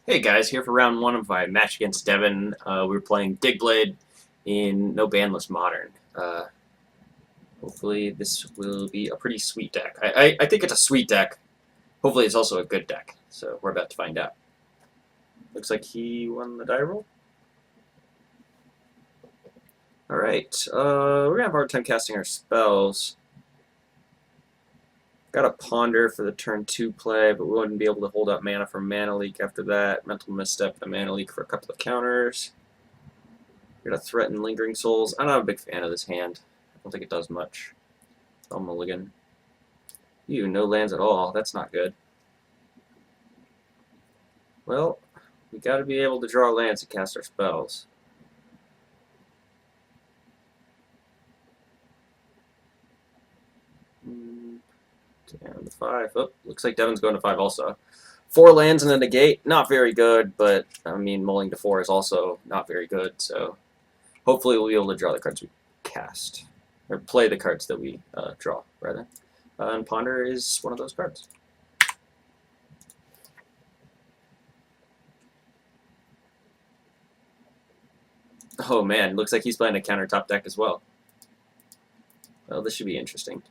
Hey guys, here for round one of my match against Devin. We were playing Digblade in No Bandless Modern. Hopefully this will be a pretty sweet deck. I think it's a sweet deck. Hopefully it's also a good deck. So we're about to find out. Looks like he won the die roll. Alright, we're going to have a hard time casting our spells. Got a Ponder for the turn 2 play, but we wouldn't be able to hold up mana from Mana Leak after that. Mental Misstep and Mana Leak for a couple of counters. We're going to threaten Lingering Souls. I'm not a big fan of this hand. I don't think it does much. I'll mulligan. Ew, no lands at all. That's not good. Well, we got to be able to draw lands to cast our spells. Down to 5. Oh, looks like Devin's going to 5 also. 4 lands and a negate. Not very good, but, I mean, mulling to 4 is also not very good, so hopefully we'll be able to draw the cards we cast. Or play the cards that we draw, rather. And Ponder is one of those cards. Oh man, looks like he's playing a countertop deck as well. Well, this should be interesting.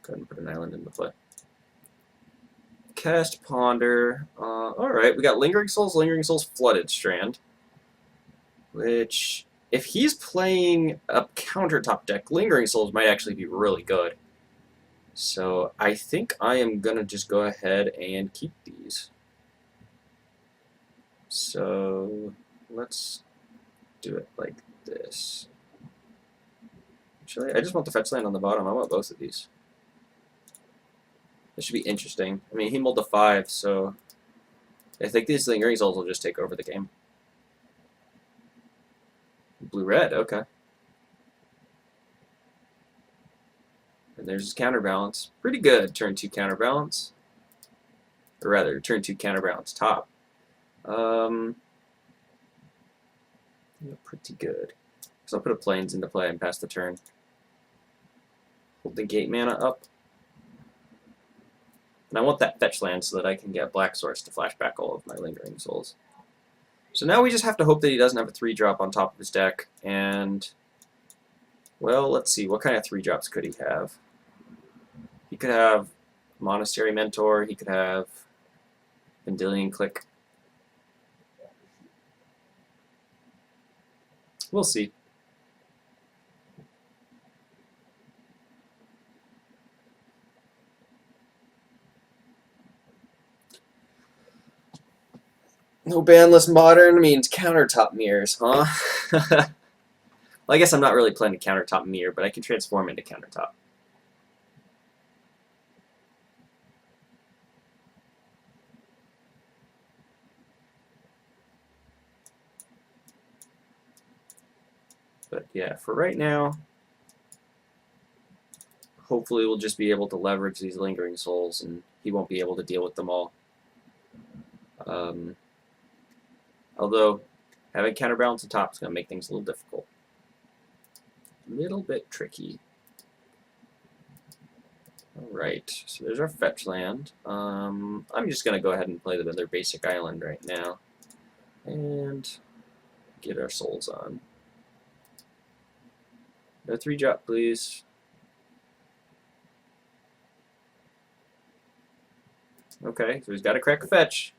Go ahead and put an island into play. Cast Ponder. Alright, we got Lingering Souls, Flooded Strand. Which, if he's playing a countertop deck, Lingering Souls might actually be really good. So I think I am going to just go ahead and keep these. So let's do it like this. Actually, I just want the fetch land on the bottom. I want both of these. This should be interesting. I mean, he mulled a 5, so I think these Lingering Souls will just take over the game. Blue-red, okay. And there's his counterbalance. Pretty good, turn 2 counterbalance. Or rather, turn 2 counterbalance top. Pretty good. So I'll put a plains into play and pass the turn. Hold the gate mana up. And I want that fetch land so that I can get Black Source to flash back all of my Lingering Souls. So now we just have to hope that he doesn't have a 3-drop on top of his deck. And, well, let's see. What kind of 3-drops could he have? He could have Monastery Mentor. He could have Vendilion Click. We'll see. No bandless modern means countertop mirrors, huh? Well, I guess I'm not really playing a countertop mirror, but I can transform into countertop. But yeah, for right now, hopefully we'll just be able to leverage these Lingering Souls, and he won't be able to deal with them all. Although, having counterbalance on top is going to make things a little difficult. A little bit tricky. Alright, so there's our fetch land. I'm just going to go ahead and play their basic island right now. And get our souls on. No 3-drop, please. Okay, so he's got to crack a fetch.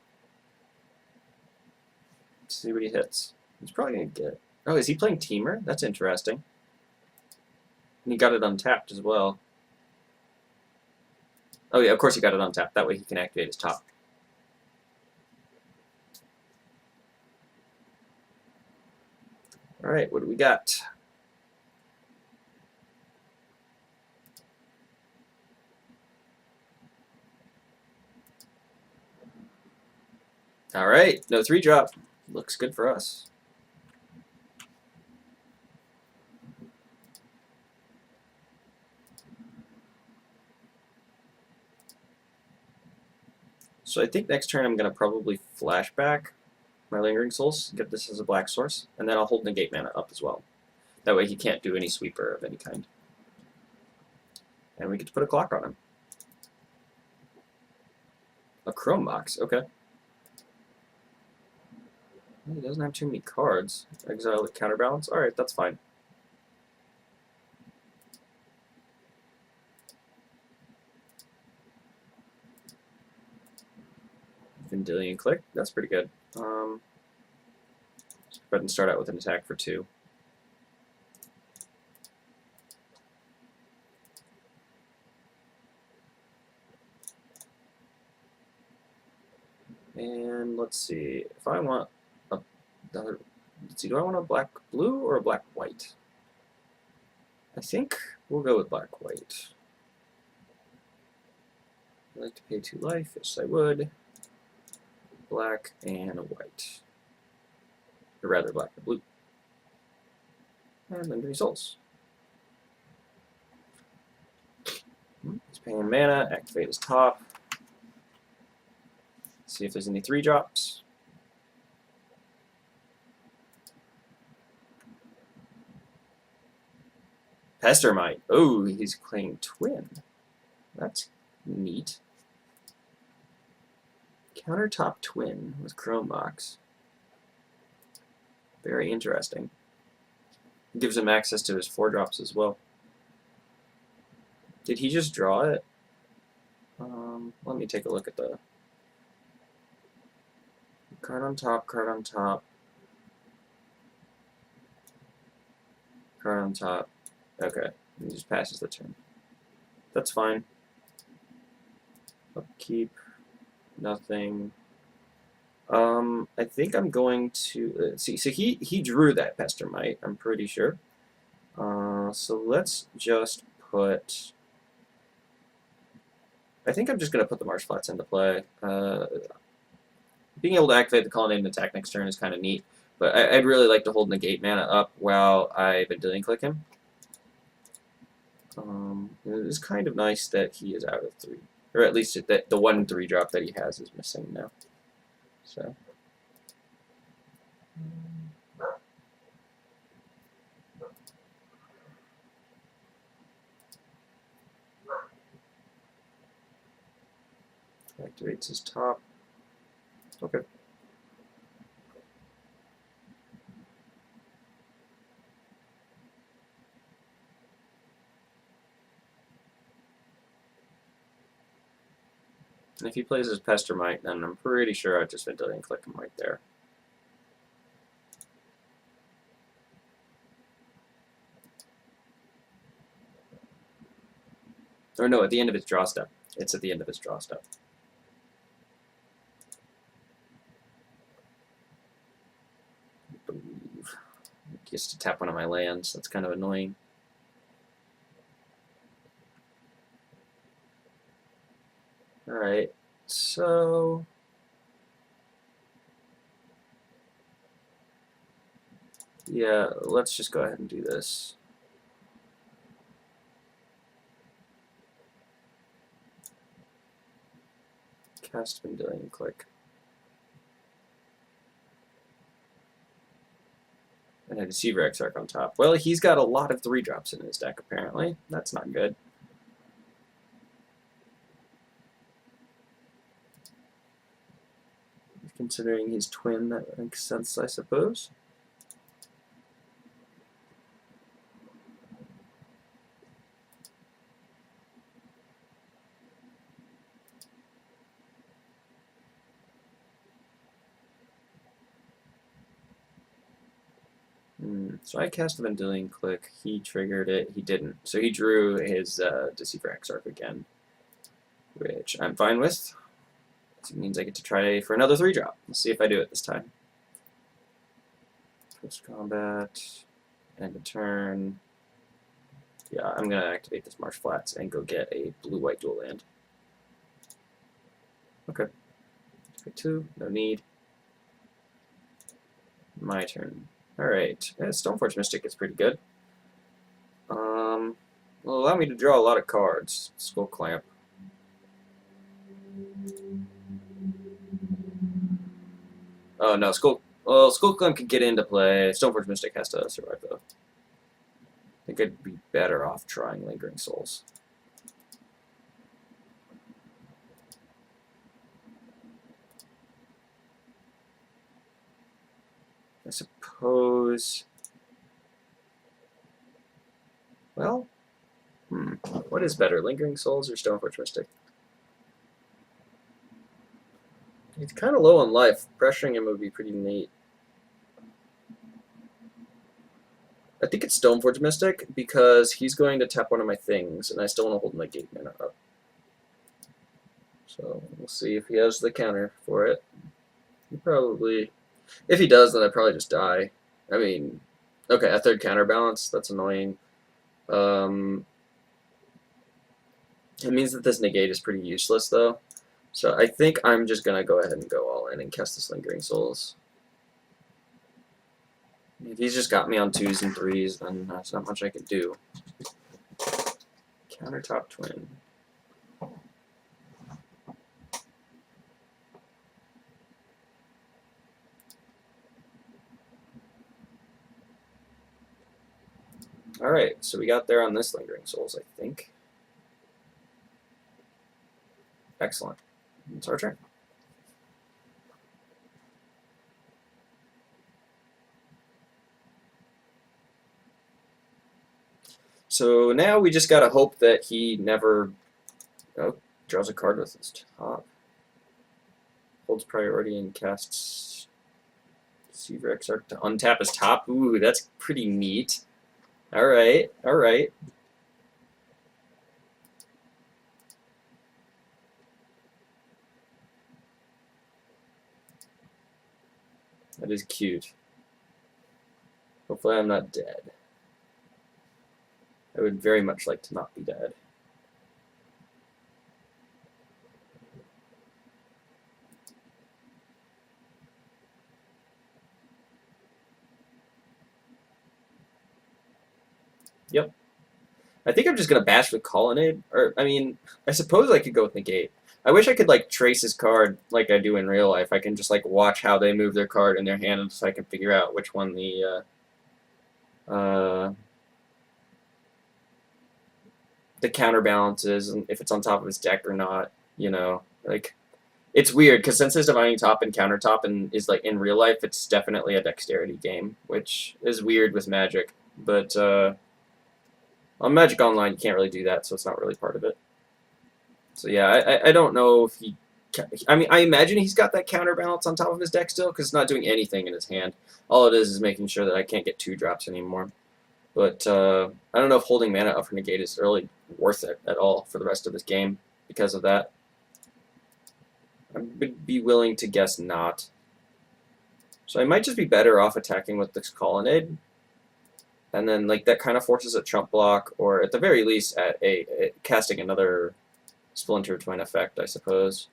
Let's see what he hits. He's probably going to get it. Oh, is he playing Teamer? That's interesting. And he got it untapped as well. Oh yeah, of course he got it untapped. That way he can activate his top. Alright, what do we got? Alright, no 3-drop. Looks good for us. So I think next turn I'm going to probably flashback my Lingering Souls, get this as a Black Source, and then I'll hold Negate mana up as well. That way he can't do any sweeper of any kind. And we get to put a clock on him. A Chrome box, okay. He doesn't have too many cards. Exile with counterbalance. Alright, that's fine. Vendilion Click. That's pretty good. Let's go ahead and start out with an attack for 2. And let's see. If I want a... Let's see, do I want a black-blue or a black-white? I think we'll go with black-white. I'd like to pay 2 life. Yes, I would. Black and a white. Or rather, black and blue. And then results. He's paying mana. Activate his top. See if there's any 3-drops. Pestermite. Oh, he's playing Twin. That's neat. Countertop Twin with Chrome Box. Very interesting. Gives him access to his 4-drops as well. Did he just draw it? Let me take a look at the card on top, card on top, card on top. Okay, he just passes the turn. That's fine. Upkeep, nothing. I think I'm going to see. So he drew that Pestermite. I'm pretty sure. So let's just put. I think I'm just going to put the Marsh Flats into play. Being able to activate the Colonnade and attack next turn is kind of neat, but I'd really like to hold Negate mana up while I Vendilion Click him. It is kind of nice that he is out of 3, or at least that the 1 3-drop that he has is missing now. So. Activates his top. Okay. And if he plays his Pestermite, then I'm pretty sure I just Vendilion Click him right there. Or no, at the end of his draw step. It's at the end of his draw step. I believe. He has to tap one of my lands. That's kind of annoying. Alright, so yeah, let's just go ahead and do this. Cast Vendilion Click. And a Deceiver Exarch on top. Well, he's got a lot of 3-drops in his deck, apparently. That's not good. Considering he's Twin, that makes sense, I suppose. So I cast the Vendilion Click, he triggered it, he didn't. So he drew his Deceiver Exarch again, which I'm fine with. It means I get to try for another 3-drop. Let's see if I do it this time. Post combat, end of turn. Yeah, I'm going to activate this Marsh Flats and go get a blue-white dual land. Okay. 2, no need. My turn. Alright, yeah, Stoneforge Mystic is pretty good. Will allow me to draw a lot of cards. Skull Clamp. Oh no, Skull Clamp could get into play. Stoneforge Mystic has to survive though. I think I'd be better off trying Lingering Souls. I suppose... Well, what is better, Lingering Souls or Stoneforge Mystic? He's kind of low on life. Pressuring him would be pretty neat. I think it's Stoneforge Mystic because he's going to tap one of my things, and I still want to hold my gate mana up. So we'll see if he has the counter for it. He probably... If he does, then I probably just die. I mean, okay, a third counterbalance. That's annoying. It means that this negate is pretty useless, though. So I think I'm just going to go ahead and go all in and cast this Lingering Souls. If he's just got me on 2s and 3s, then there's not much I can do. Countertop Twin. Alright, so we got there on this Lingering Souls, I think. Excellent. It's our turn. So now we just gotta hope that he never draws a card with his top. Holds priority and casts Deceiver Exarch to untap his top. Ooh, that's pretty neat. Alright, alright. That is cute. Hopefully I'm not dead. I would very much like to not be dead. Yep. I think I'm just going to bash with Colonnade. Or, I mean, I suppose I could go with Negate. I wish I could, like, trace his card like I do in real life. I can just, like, watch how they move their card in their hand so I can figure out which one the counterbalance is and if it's on top of his deck or not, you know. Like, it's weird, because since his Divining Top and Countertop and is, like, in real life, it's definitely a dexterity game, which is weird with Magic. But, on Magic Online, you can't really do that, so it's not really part of it. So yeah, I don't know if he... I mean, I imagine he's got that counterbalance on top of his deck still, because it's not doing anything in his hand. All it is making sure that I can't get 2-drops anymore. But I don't know if holding mana up for Negate is really worth it at all for the rest of this game because of that. I would be willing to guess not. So I might just be better off attacking with this Colonnade. And then, like, that kind of forces a chump block, or at the very least, at casting another Splinter Twin effect, I suppose.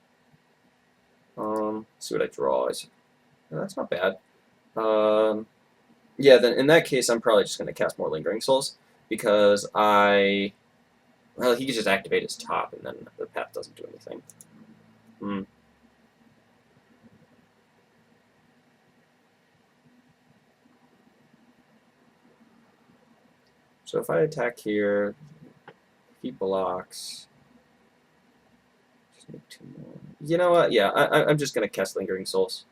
Let's see what I draw. That's not bad. Yeah, then in that case, I'm probably just going to cast more Lingering Souls, because well, he could just activate his top, and then the path doesn't do anything. So if I attack here, he blocks. Just make 2 more. You know what? Yeah, I'm just going to cast Lingering Souls.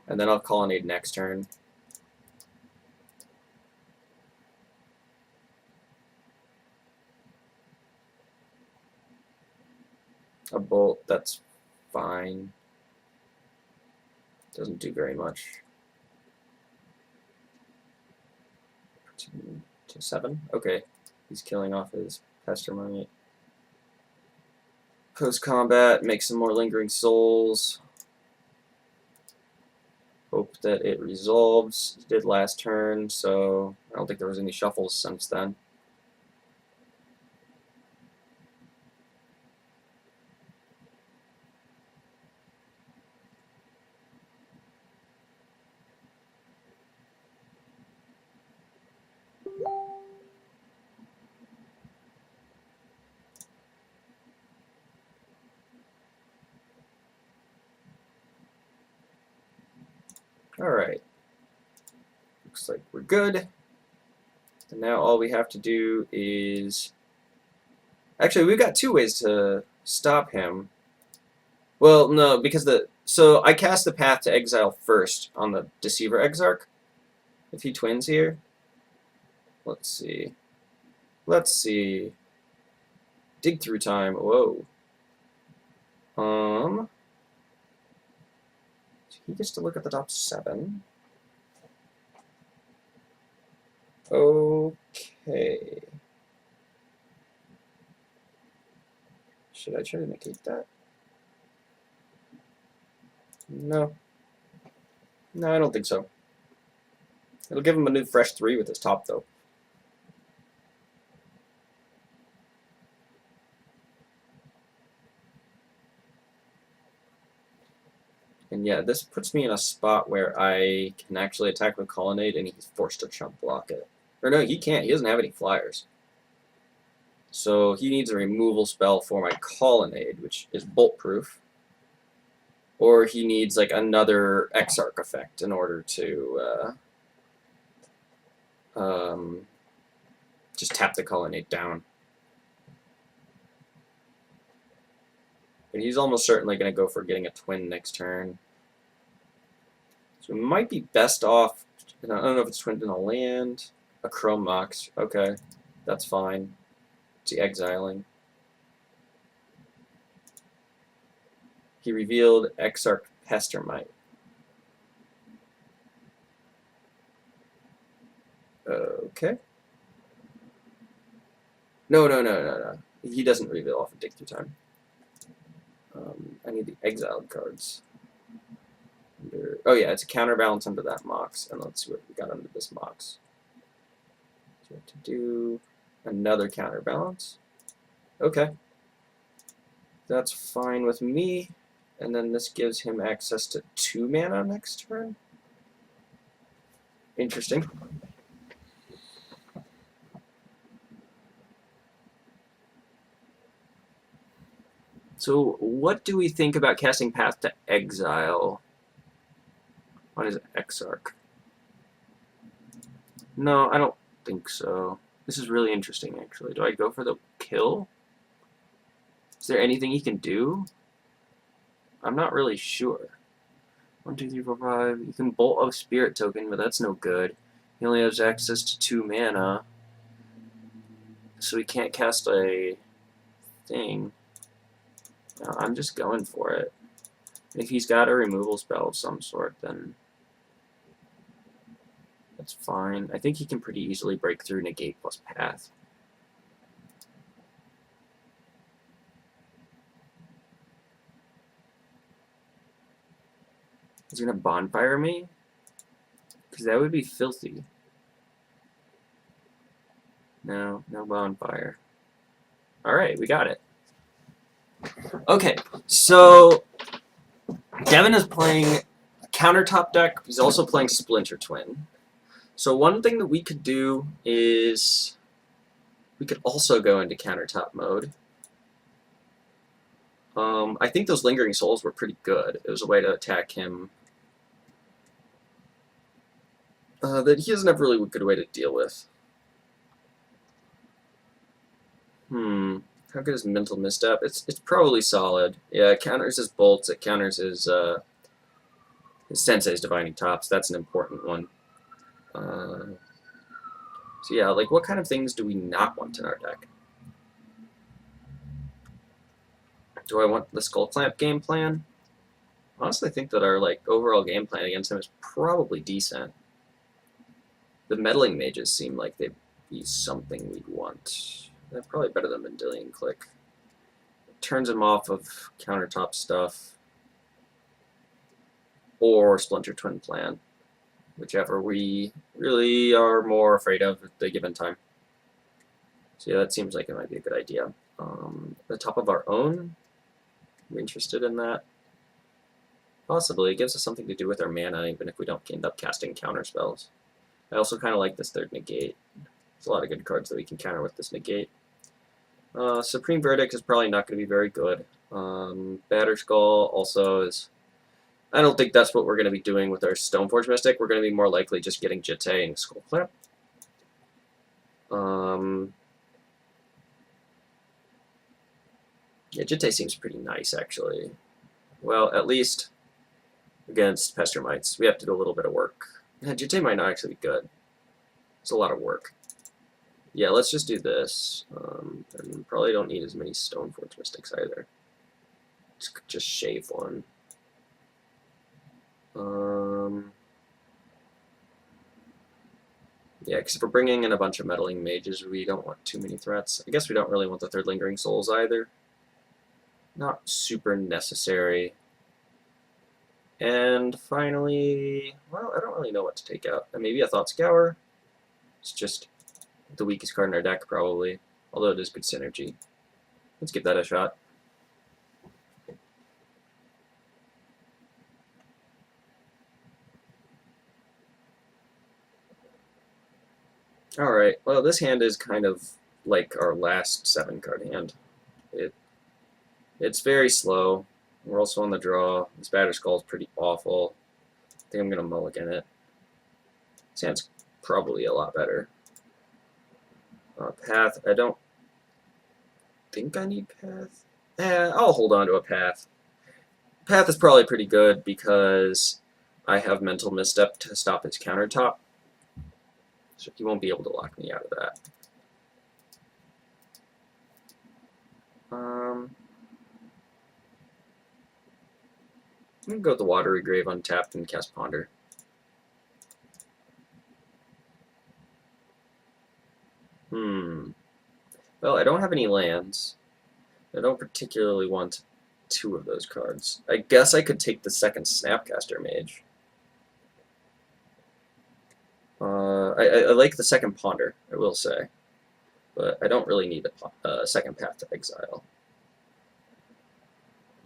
And then I'll Colonnade next turn. A Bolt, that's fine. Doesn't do very much. 2 to 7? Okay. He's killing off his Pestermite. Post-combat, make some more Lingering Souls. Hope that it resolves. It did last turn, so I don't think there was any shuffles since then. Alright. Looks like we're good. And now all we have to do is... Actually, we've got 2 ways to stop him. Well, no, because so I cast the Path to Exile first on the Deceiver Exarch. If he twins here, let's see. Let's see. Dig through time. Whoa. He gets to look at the top 7. Okay. Should I try to negate that? No. No, I don't think so. It'll give him a new fresh 3 with his top, though. And yeah, this puts me in a spot where I can actually attack with Colonnade, and he's forced to chump block it. Or no, he can't. He doesn't have any flyers. So he needs a removal spell for my Colonnade, which is bolt proof. Or he needs like another Exarch effect in order to just tap the Colonnade down. But he's almost certainly going to go for getting a twin next turn. So we might be best off, I don't know if it's twinned in a land, a Chrome Mox. Okay, that's fine. Is he exiling? He revealed Exarch Pestermite. Okay. No. He doesn't reveal off of Dig Through Time. I need the exiled cards. Oh yeah, it's a counterbalance under that Mox, and let's see what we got under this Mox. So we have to do another counterbalance. Okay. That's fine with me. And then this gives him access to 2 mana next turn. Interesting. So what do we think about casting Path to Exile on his Exarch? No, I don't think so. This is really interesting, actually. Do I go for the kill? Is there anything he can do? I'm not really sure. 1, 2, 3, 4, 5. You can bolt a spirit token, but that's no good. He only has access to 2 mana. So he can't cast a thing. No, I'm just going for it. If he's got a removal spell of some sort, then that's fine. I think he can pretty easily break through negate plus path. He's gonna bonfire me? Because that would be filthy. No bonfire. Alright, we got it. Okay, so Devin is playing a countertop deck. He's also playing Splinter Twin. So one thing that we could do is we could also go into countertop mode. I think those Lingering Souls were pretty good. It was a way to attack him that he doesn't have really a good way to deal with. How good is Mental Misstep? It's probably solid. Yeah, it counters his bolts. It counters his Sensei's Divining Tops. That's an important one. So yeah, like what kind of things do we not want in our deck? Do I want the Skull Clamp game plan? Honestly, I think that our like overall game plan against him is probably decent. The Meddling Mages seem like they'd be something we'd want. They're probably better than Mendelian Click. It turns him off of countertop stuff. Or Splinter Twin plan. Whichever we really are more afraid of at the given time. So yeah, that seems like it might be a good idea. The top of our own? We're interested in that? Possibly. It gives us something to do with our mana, even if we don't end up casting counter spells. I also kind of like this third negate. There's a lot of good cards that we can counter with this negate. Supreme Verdict is probably not going to be very good. Batterskull also is... I don't think that's what we're going to be doing with our Stoneforge Mystic. We're going to be more likely just getting Jitte and Skull Clamp. Yeah, Jitte seems pretty nice, actually. Well, at least against Pestermites. We have to do a little bit of work. Jitte might not actually be good. It's a lot of work. Yeah, let's just do this. And probably don't need as many Stoneforge Mystics either. Just shave one. Yeah, because if we're bringing in a bunch of meddling mages, we don't want too many threats. I guess we don't really want the third Lingering Souls either. Not super necessary. And finally, well, I don't really know what to take out. Maybe a Thought Scour. It's just the weakest card in our deck, probably. Although it is good synergy. Let's give that a shot. Alright, well, this hand is kind of like our last 7-card hand. It's very slow. We're also on the draw. This Batterskull is pretty awful. I think I'm going to mulligan it. This hand's probably a lot better. Path, I don't think I need Path. I'll hold on to a Path. Path is probably pretty good because I have Mental Misstep to stop his countertop. So he won't be able to lock me out of that. I'm going to go with the Watery Grave untapped and cast Ponder. Well, I don't have any lands. I don't particularly want 2 of those cards. I guess I could take the second Snapcaster Mage. I like the second Ponder, I will say. But I don't really need a second Path to Exile.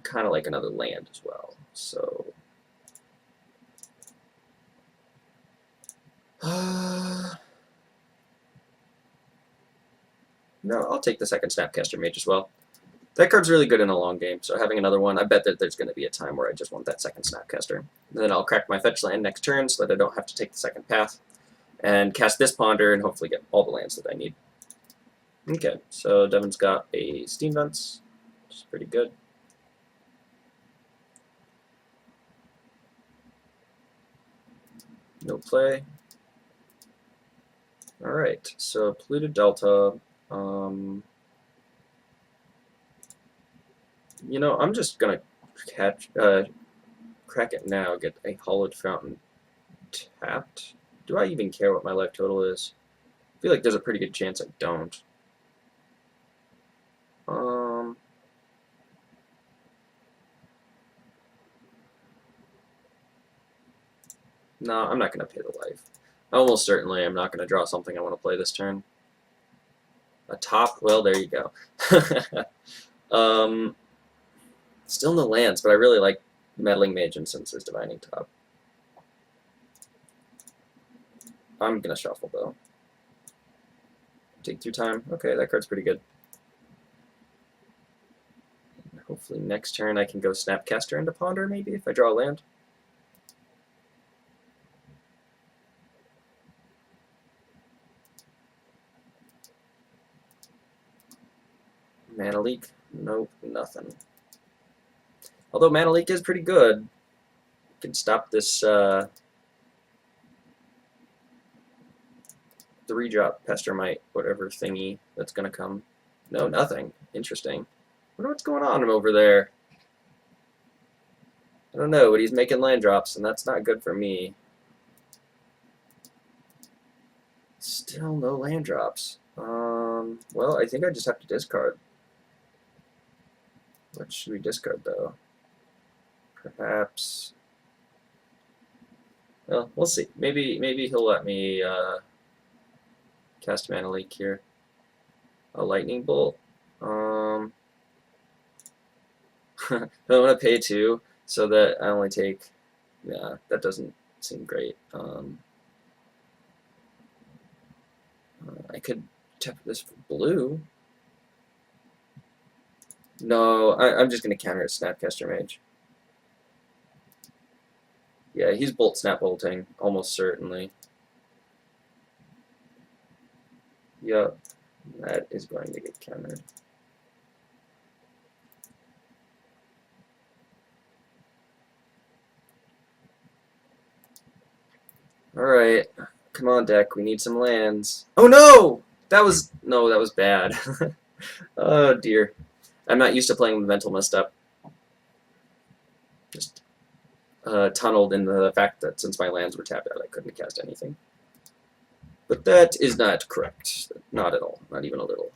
Kind of like another land as well, so... No, I'll take the second Snapcaster Mage as well. That card's really good in a long game, so having another one, I bet that there's going to be a time where I just want that second Snapcaster. Then I'll crack my fetch land next turn so that I don't have to take the second path, and cast this Ponder and hopefully get all the lands that I need. Okay, so Devin's got a Steam Vents, which is pretty good. No play. Alright, so Polluted Delta. You know, I'm just gonna crack it now, get a Hollowed Fountain tapped. Do I even care what my life total is? I feel like there's a pretty good chance I don't. No, I'm not going to pay the life. Almost certainly I'm not going to draw something I want to play this turn. A top? Well, there you go. Still no lands, but I really like Meddling Mage and Senses Divining Top. I'm going to shuffle, though. Take 2 time. Okay, that card's pretty good. Hopefully next turn I can go Snapcaster into Ponder, maybe, if I draw a land. Mana Leak? Nope, nothing. Although Mana Leak is pretty good. Can stop this 3-drop Pestermite, whatever thingy that's gonna come. No, nothing. Interesting. I wonder what's going on over there. I don't know, but he's making land drops, and that's not good for me. Still no land drops. Well, I think I just have to discard. What should we discard, though? Perhaps... Well, we'll see. Maybe he'll let me cast Mana Leak here. A Lightning Bolt. I want to pay 2 so that I only take... Yeah, that doesn't seem great. I could tap this for blue. No, I'm just going to counter a Snapcaster Mage. Yeah, he's Bolt Snap Bolting, almost certainly. Yep, that is going to get countered. Alright. Come on, deck. We need some lands. Oh no! That was bad. Oh dear. I'm not used to playing with mental misstep. Just tunneled in the fact that since my lands were tapped out, I couldn't cast anything. But that is not correct. Not at all. Not even a little.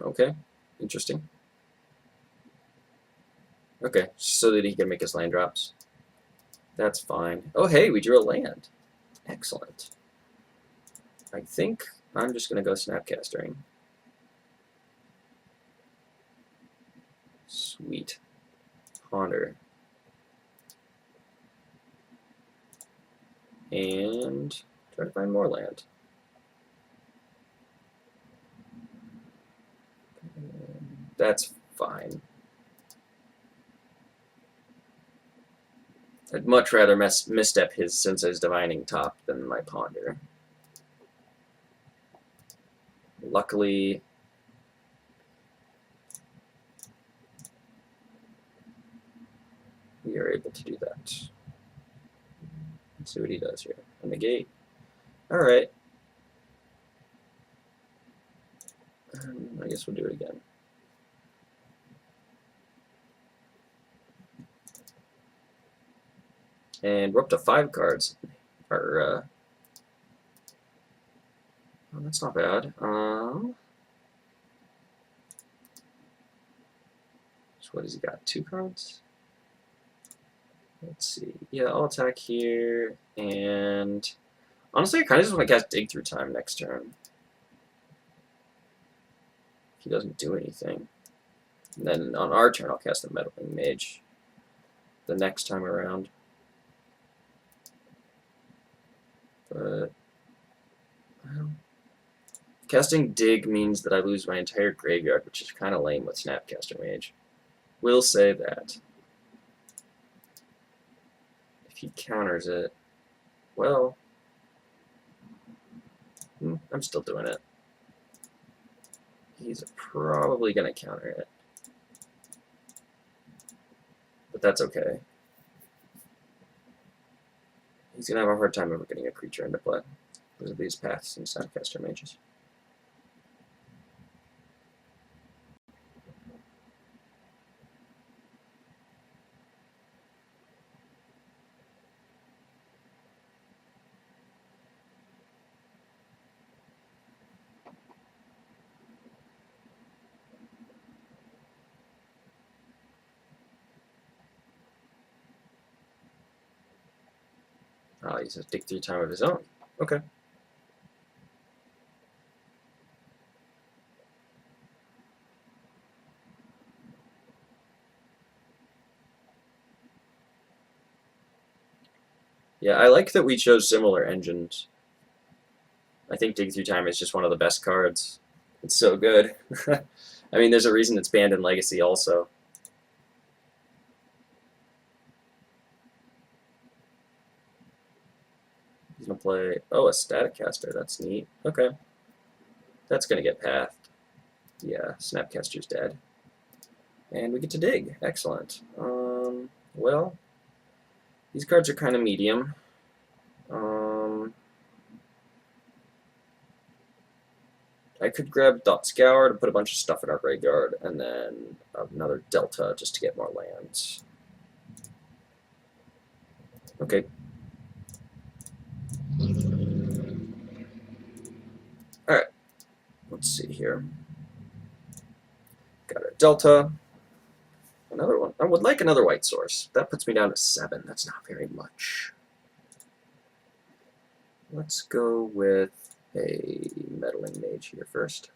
Okay. Interesting. Okay, so that he can make his land drops. That's fine. Oh, hey, we drew a land. Excellent. I think I'm just going to go Snapcastering. Sweet. Ponder. And try to find more land. That's fine. I'd much rather misstep his Sensei's Divining Top than my Ponder. Luckily, we are able to do that. Let's see what he does here. A negate. Alright. I guess we'll do it again. And we're up to 5 cards. Oh, that's not bad. So what has he got? 2 cards? Let's see. Yeah, I'll attack here. And honestly, I kind of just want to cast Dig Through Time next turn. If he doesn't do anything. And then on our turn, I'll cast the Meddling Mage the next time around. But well, casting Dig means that I lose my entire graveyard, which is kind of lame with Snapcaster Mage. Will say that. If he counters it, well, I'm still doing it. He's probably going to counter it. But that's okay. He's going to have a hard time ever getting a creature into play because of these paths and Snapcaster Mages. He's a Dig Through Time of his own. Okay. Yeah, I like that we chose similar engines. I think Dig Through Time is just one of the best cards. It's so good. I mean, there's a reason it's banned in Legacy also. He's going to play, oh, a Static Caster. That's neat. Okay. That's going to get pathed. Yeah, Snapcaster's dead. And we get to dig. Excellent. Well, these cards are kind of medium. I could grab Dot Scour to put a bunch of stuff in our graveyard, and then another Delta just to get more lands. Okay. Alright. Let's see here. Got a Delta. Another one. I would like another white source. That puts me down to 7. That's not very much. Let's go with a Meddling Mage here first.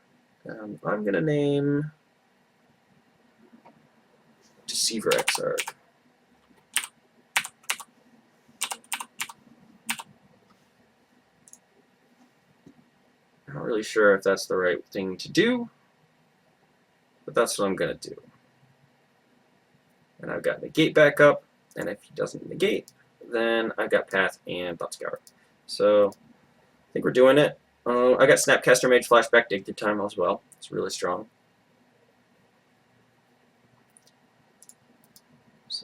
I'm going to name Deceiver Exarch. I'm not really sure if that's the right thing to do, but that's what I'm going to do. And I've got Negate back up, and if he doesn't negate, then I've got Path and Dot Scour. So I think we're doing it. I got Snapcaster Mage, Flashback, Dig Through Time as well. It's really strong.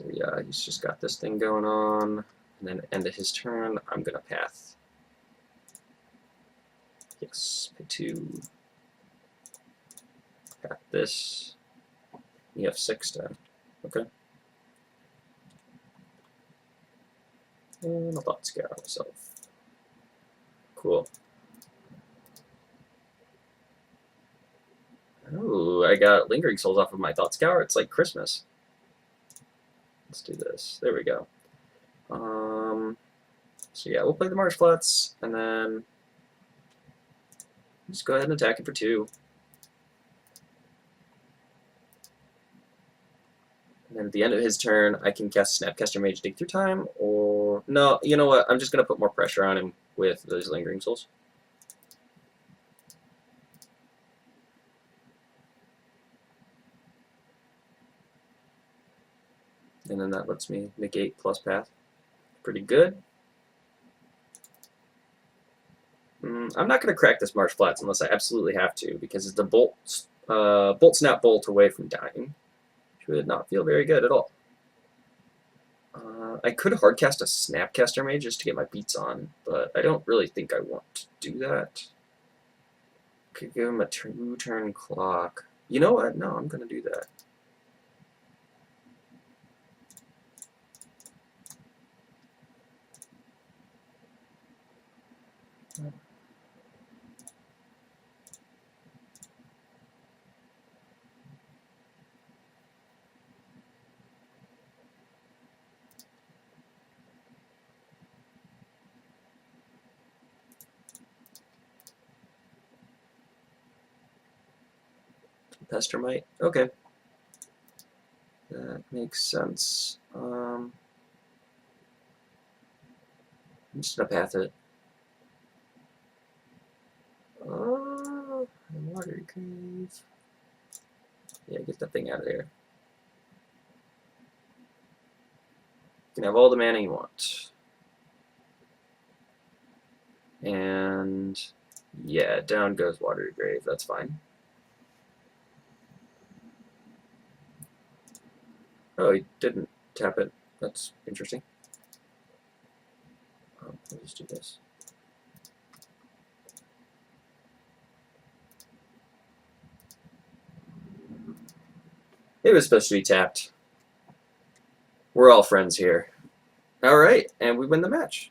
So yeah, he's just got this thing going on. And then end of his turn, I'm gonna path. Yes, pay 2. Path this. You have 6 then. Okay. And a thought scour myself. Cool. Oh, I got lingering souls off of my thought scour. It's like Christmas. Let's do this. There we go. So yeah, we'll play the Marsh Flats, and then just go ahead and attack it for 2. And then at the end of his turn, I can cast Snapcaster Mage Dig Through Time, or... No, you know what? I'm just going to put more pressure on him with those Lingering Souls. And then that lets me negate plus path. Pretty good. I'm not going to crack this Marsh Flats unless I absolutely have to, because it's the Bolt Snap Bolt away from dying. Should not feel very good at all. I could hardcast a Snapcaster Mage just to get my beats on, but I don't really think I want to do that. Could give him a 2-turn clock. You know what? No, I'm going to do that. Pestermite. Okay. That makes sense. I'm just going to path it. Water Grave. Yeah, get that thing out of there. You can have all the mana you want. And yeah, down goes Water Grave. That's fine. Oh, he didn't tap it. That's interesting. Let's just do this. It was supposed to be tapped. We're all friends here. All right, and we win the match.